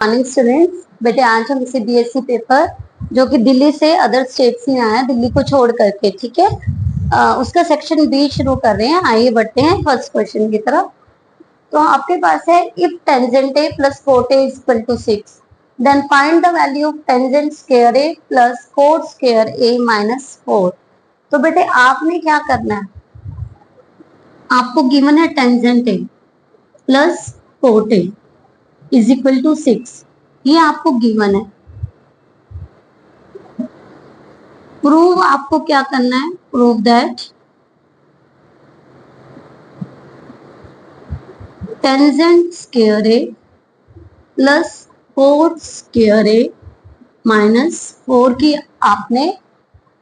Morning students, बेटे आज हम सीबीएसई पेपर जो कि दिल्ली से अदर स्टेट्स में आया, दिल्ली को छोड़ करके, ठीक है, उसका सेक्शन बी शुरू कर रहे हैं। आइए बढ़ते हैं फर्स्ट क्वेश्चन की तरफ। तो आपके पास है if tangent A plus cot A equal to 6 then find the value of tangent square A plus cot square A minus 4। तो बेटे आपने क्या करना है, आपको गिवन है tangent A plus cot A is equal to 6, ये आपको गिवन है। प्रूव आपको क्या करना है, prove that tangent square A plus cot square A minus 4 की आपने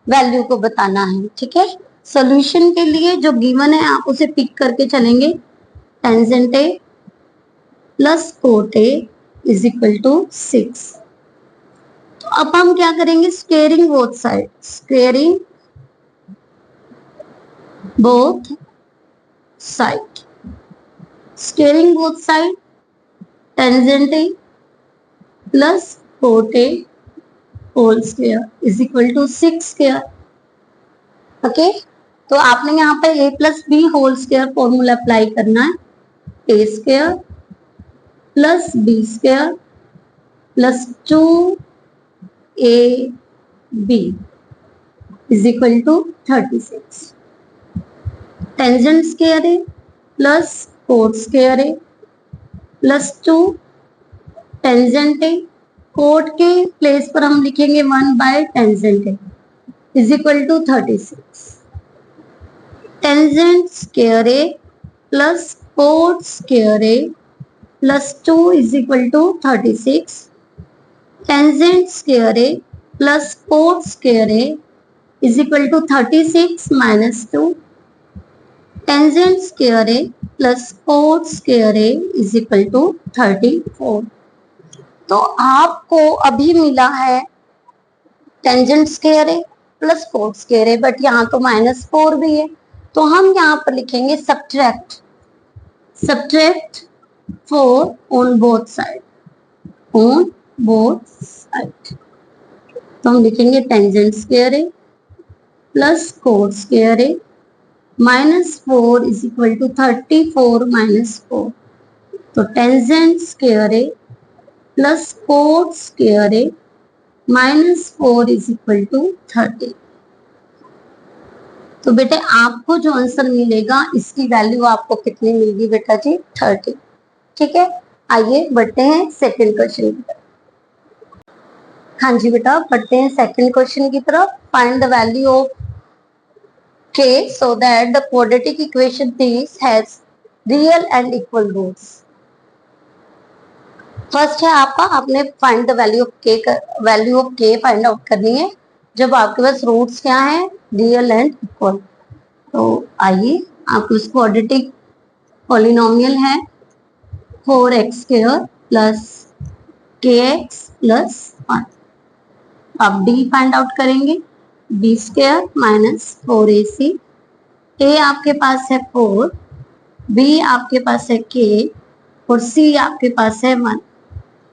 वैल्यू को बताना है, ठीक है। सॉल्यूशन के लिए जो गिवन है आप उसे पिक करके चलेंगे। Tangent A plus cot A is equal to 6। तो अब हम क्या करेंगे, squaring both side, squaring both side, squaring both side, tangent A plus cot A whole square is equal to 6 square. Okay, तो आपने यहाँ पे a plus B whole square formula apply करना है। a square plus B square plus 2ab is equal to 36। Tangent square A plus cot square A plus 2 tangent A, cot के place पर हम लिखेंगे 1 by tangent A is equal to 36। Tangent square A plus cot square A plus 2 is equal to 36। Tangent square A plus cot square A is equal to 36 minus 2। Tangent square A plus cot square A is equal to 34। तो आपको अभी मिला है tangent square A plus cot square A, but यहाँ तो -4 भी है, तो हम यहाँ पर लिखेंगे subtract 4 on both side, on both side. तो हम लिखेंगे tangent square A plus cot square A -4 is equal to 34 minus 4। तो tangent square A plus cot square A -4 is equal to 30। तो बेटे आपको जो आंसर मिलेगा इसकी वैल्यू आपको कितनी मिलेगी बेटा जी, 30, ठीक है। आइए बढ़ते हैं सेकंड क्वेश्चन की तरफ। हाँ जी बेटा, बढ़ते हैं सेकंड क्वेश्चन की तरफ। Find the value of k so that the quadratic equation this has real and equal roots। First है आपका, आपने फाइंड द वैल्यू ऑफ के फाइंड आउट करनी है जब आपके पास रूट्स क्या है, रियल एंड इक्वल। तो आइए, आपको इस क्वाड्रेटिक पॉलिनोमियल है 4x² प्लस kx प्लस 1। आप d फाइंड आउट करेंगे, b² माइनस 4ac। a आपके पास है 4, b आपके पास है k और c आपके पास है 1।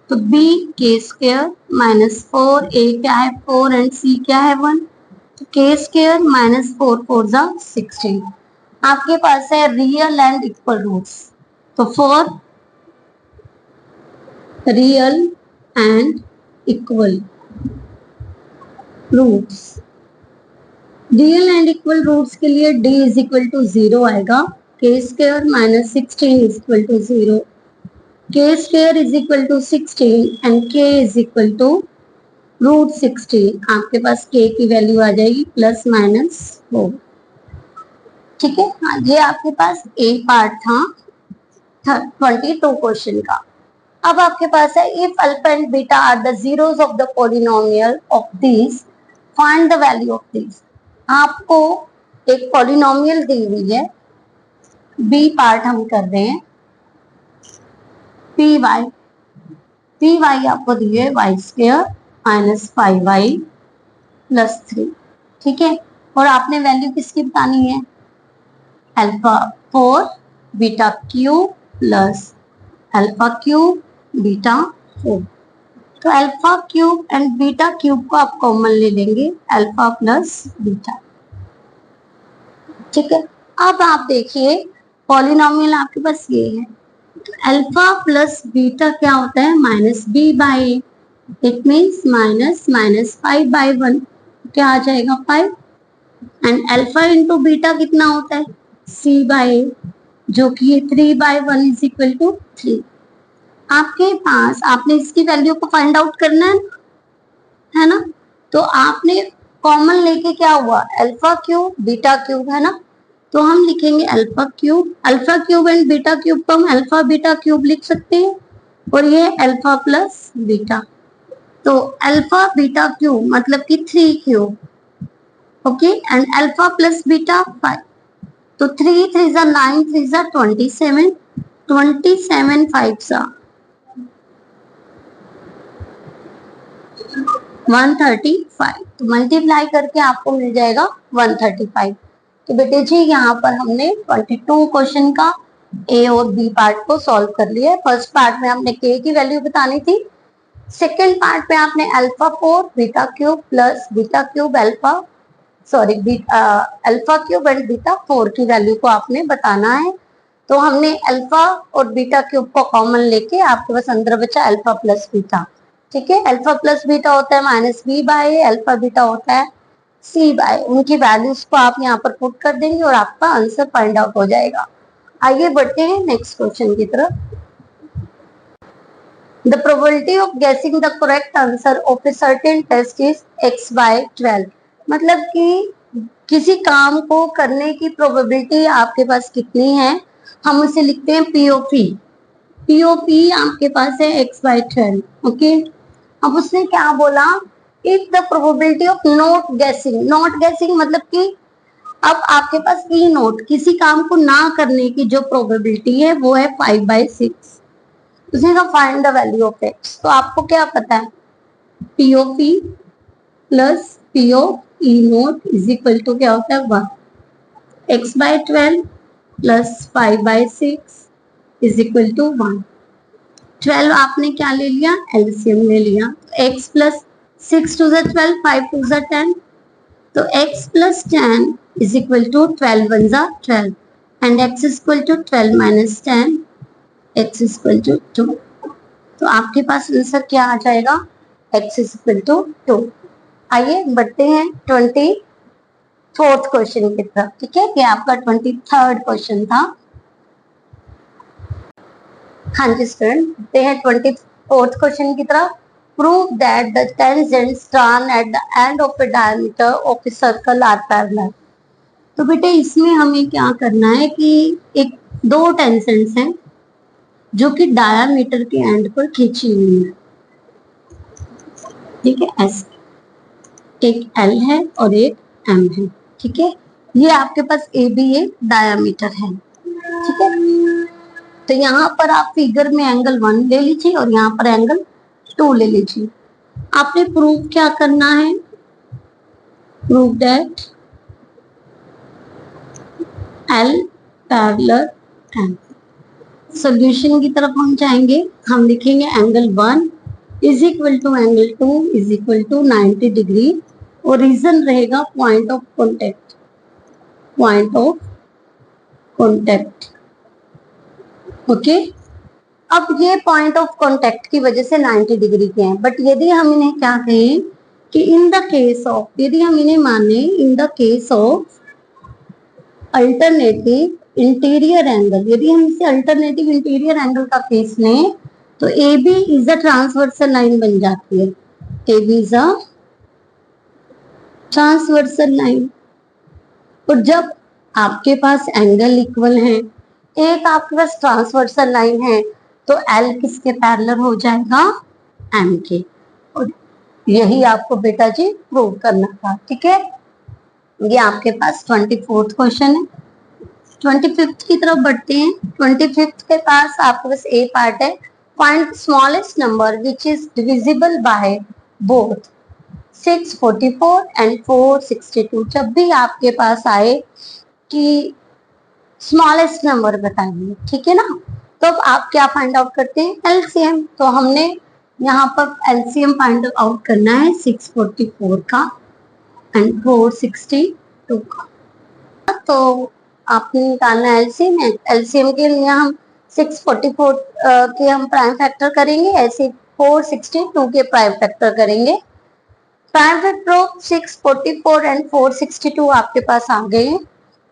तो b k² माइनस 4, a क्या है 4 एंड c क्या है 1। तो k² माइनस 4 4 जा 16। आपके पास है रियल एंड इक्वल रूट्स, तो for real and equal roots, real and equal roots के लिए d इज इक्वल टू 0 आएगा, k² minus 16 is equal to 0, k² is equal to 16 and k is equal to root 16। आपके पास k की value आ जाएगी plus minus 4, ठीक है। ये आपके पास a पार्ट था 22 क्वेश्चन का। अब आपके पास है if alpha and beta are the zeros of the polynomial of this find the value of this. आपको एक पॉलिनोमियल दी हुई है, b पार्ट हम कर रहे हैं, पी वाई आपको दी है y² माइनस 5y प्लस 3, ठीक है। और आपने वैल्यू किसकी बतानी है, alpha 4 beta cube plus alpha cube beta 4। तो alpha cube and beta cube को आप कॉमन ले लेंगे, अल्फा प्लस बीटा। ठीक है, अब आप देखिए पॉलिनोमियल आपके पास ये है, तो अल्फा प्लस बीटा क्या होता है, minus B by A, it means minus minus 5/1, क्या आ जाएगा 5। एंड अल्फा इंटू बीटा कितना होता है, सी बाई ए, जो कि ये 3/1 इज इक्वल टू 3। आपके पास, आपने इसकी वैल्यू को फाइंड आउट करना है ना, तो आपने कॉमन लेके क्या हुआ, अल्फा क्यूब बीटा क्यूब, है ना, तो हम लिखेंगे alpha cube and beta cube को हम अल्फा बीटा क्यूब लिख सकते हैं, और ये अल्फा प्लस बीटा, तो अल्फा बीटा क्यूब मतलब कि 3 cube, okay, and alpha plus beta 5, तो 3 3 जा 9, 3 जा 27, 27 5 जा 135, तो मल्टीप्लाई करके आपको मिल जाएगा 135। तो बेटे जी यहाँ पर हमने 22 क्वेश्चन का ए और बी पार्ट को सॉल्व कर लिया है। फर्स्ट पार्ट में हमने के की वैल्यू बतानी थी, सेकेंड पार्ट में आपने alpha 4 beta cube plus beta cube alpha cube and beta 4 की वैल्यू को आपने बताना है। तो हमने अल्फा और बीटा क्यूब को कॉमन लेके आपके पास अंदर बचा अल्फा प्लस बीटा। ठीक है, अल्फा प्लस बीटा होता है minus B by, alpha beta होता है सी बाई, उनकी वैल्यूज को आप यहाँ पर पुट कर देंगे और आपका आंसर फाइंड आउट हो जाएगा। आइए बढ़ते हैं नेक्स्ट क्वेश्चन की तरफ। The probability of guessing the correct answer of a certain test is x/12, मतलब कि किसी काम को करने की प्रोबेबिलिटी आपके पास कितनी है, हम उसे लिखते हैं पीओपी। पीओपी आपके पास है x/12, ओके। अब उसने क्या बोला, if the probability of not गेसिंग मतलब कि अब आपके पास ई नोट, किसी काम को ना करने की जो प्रोबेबिलिटी है वो है 5/6, उसने कहा find the value of X. तो आपको क्या पता है, POP plus PO E naught is equal to क्या होता है 1, x/12 plus 5/6 is equal to 1। 12 आपने क्या ले लिया, एलसीएम ले लिया, तो x प्लस 6 2 12, 5 2 10, तो x plus 10 is equal to 12 1 12, and x is equal to 12 minus 10, x is equal to 2। तो आपके पास आंसर क्या आ जाएगा, x इज इक्वल टू 2। आइए बढ़ते हैं 24th क्वेश्चन की तरफ। ठीक है, ये आपका 23rd क्वेश्चन था। हाँ जी स्टूडेंट, देखते हैं 24th क्वेश्चन की तरफ। Prove that the tangents drawn at the end of a diameter of a circle are parallel। तो बेटे इसमें हमें क्या करना है कि एक दो टेंजेंट्स हैं जो कि डायामीटर के एंड पर खींची हुई है। ठीक है, ऐसे एक L है और एक M है। ठीक है, ये आपके पास ए बी एक डायामीटर है। ठीक है, तो यहाँ पर आप फिगर में एंगल 1 ले लीजिए और यहाँ पर एंगल 2 ले लीजिए। आपने प्रूव क्या करना है, prove that L parallel M। Solution की तरफ हम जाएंगे, हम लिखेंगे angle 1 is equal to angle 2 is equal to 90 degree, और रीजन रहेगा पॉइंट ऑफ कॉन्टेक्ट। ओके, अब ये पॉइंट ऑफ कॉन्टेक्ट की वजह से 90 डिग्री के हैं, बट यदि हम इन्हें क्या कहें कि इन द केस ऑफ, यदि हम इन्हें माने in the case of alternative interior angle, यदि हम इसे अल्टरनेटिव इंटीरियर एंगल का केस लें तो A B is a transversal line बन जाती है, A B is a transversal line. और जब आपके पास एंगल इक्वल हैं, एक आपके पास ट्रांसवर्सल लाइन है, तो एल किसके पैरेलल हो जाएगा, एम के। और यही आपको बेटा जी प्रूव करना था। ठीक है, ये आपके पास 24th क्वेश्चन है। 25th की तरफ बढ़ते हैं। 25th के पास आपके पास ए पार्ट है, find smallest number which is divisible by both 644 and 462। जब भी आपके पास आए कि स्मॉलेस्ट नंबर बताइए, ठीक है ना, तो अब आप क्या फाइंड आउट करते हैं, एलसीएम। तो हमने यहाँ पर एलसीएम फाइंड आउट करना है 644 का एंड 462 का। तो आपने निकालना है एलसीएम। एलसीएम के लिए हम 644 के हम प्राइम फैक्टर करेंगे, ऐसे 462 के प्राइम फैक्टर करेंगे। प्राइम फैक्टर ऑफ 644 एंड 462 आपके पास आ गए हैं।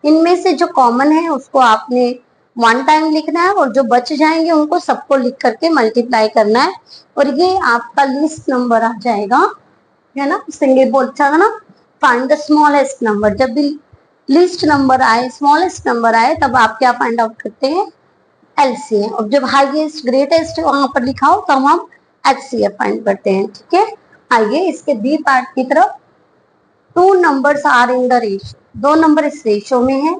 इनमें से जो कॉमन है उसको आपने वन टाइम लिखना है और जो बच जाएंगे उनको सबको लिख करके मल्टीप्लाई करना है और ये आपका लिस्ट नंबर आ जाएगा, है ना। सिंगल बोलता था ना, फाइंड द स्मॉलेस्ट नंबर। जब भी लिस्ट नंबर आए, स्मॉलेस्ट नंबर आए, तब आप क्या फाइंड आउट करते हैं, एलसीएम। और जब हाईएस्ट ग्रेटेस्ट वहां पर लिखा हो तब हम एचसीएफ फाइंड करते हैं, ठीक है। आइए इसके बी पार्ट की तरफ। Two numbers are in the ratio, दो नंबर इस रेशियो में है।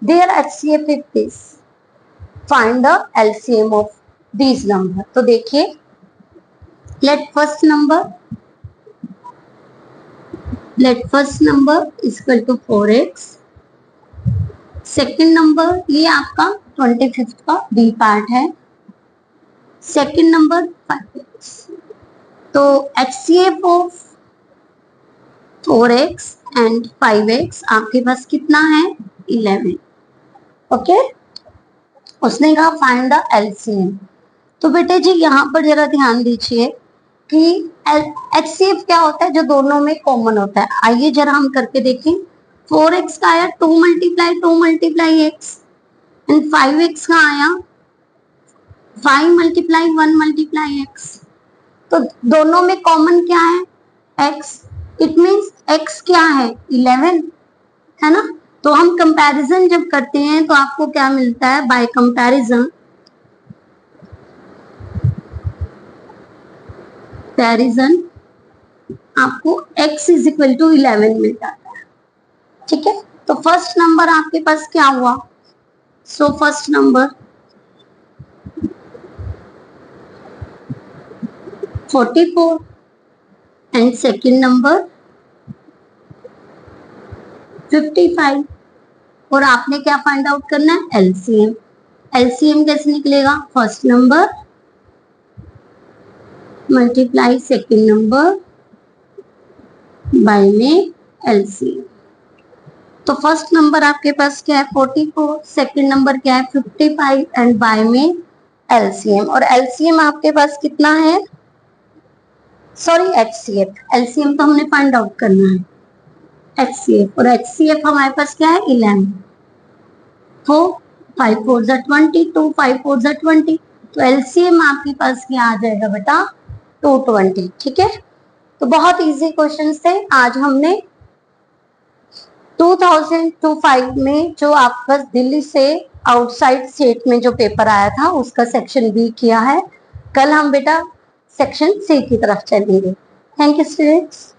Their HCF is this, find the LCM of these number. तो देखिए, let first number equal to 4x, second number ये आपका 25 का बी पार्ट है, सेकेंड नंबर 5x। तो HCF of 4x and 5x आपके पास कितना है, 11। ओके, उसने कहा फाइंड द एलसीएम। तो बेटे जी यहाँ पर जरा ध्यान दीजिए कि HCF क्या होता है, जो दोनों में कॉमन होता है। आइए जरा हम करके देखें। 4x का आया 2 मल्टीप्लाई x एंड 5x का आया 5 मल्टीप्लाई 1 मल्टीप्लाई x। तो दोनों में कॉमन क्या है, x। इट मीन्स x क्या है, 11, है ना। तो हम कंपैरिजन जब करते हैं तो आपको क्या मिलता है, बाय कंपैरिजन आपको x इज इक्वल टू 11 मिल जाता है, ठीक है। तो फर्स्ट नंबर आपके पास क्या हुआ, so first number 44 and second number 55। और आपने क्या फाइंड आउट करना है, एलसीएम। एलसीएम कैसे निकलेगा, first number multiply second number by में एलसीएम। तो फर्स्ट नंबर आपके पास क्या है, 44, सेकेंड नंबर क्या है, 55 एंड बाय में एलसीएम। और एलसीएम आपके पास कितना है, सॉरी एचसीएफ। एलसीएम तो हमने फाइंड आउट करना है, एचसीएफ। और एचसीएफ हमारे पास क्या है, 11। तो 5 4 20, 2 5 4 20। तो एलसीएम आपके पास क्या आ जाएगा बेटा, 220, ठीक है। तो बहुत इजी क्वेश्चन थे। आज हमने 2005 में जो आपके पास दिल्ली से आउटसाइड स्टेट में जो पेपर आया था उसका सेक्शन बी किया है। कल हम बेटा सेक्शन सी की तरफ चलेंगे। Thank you students.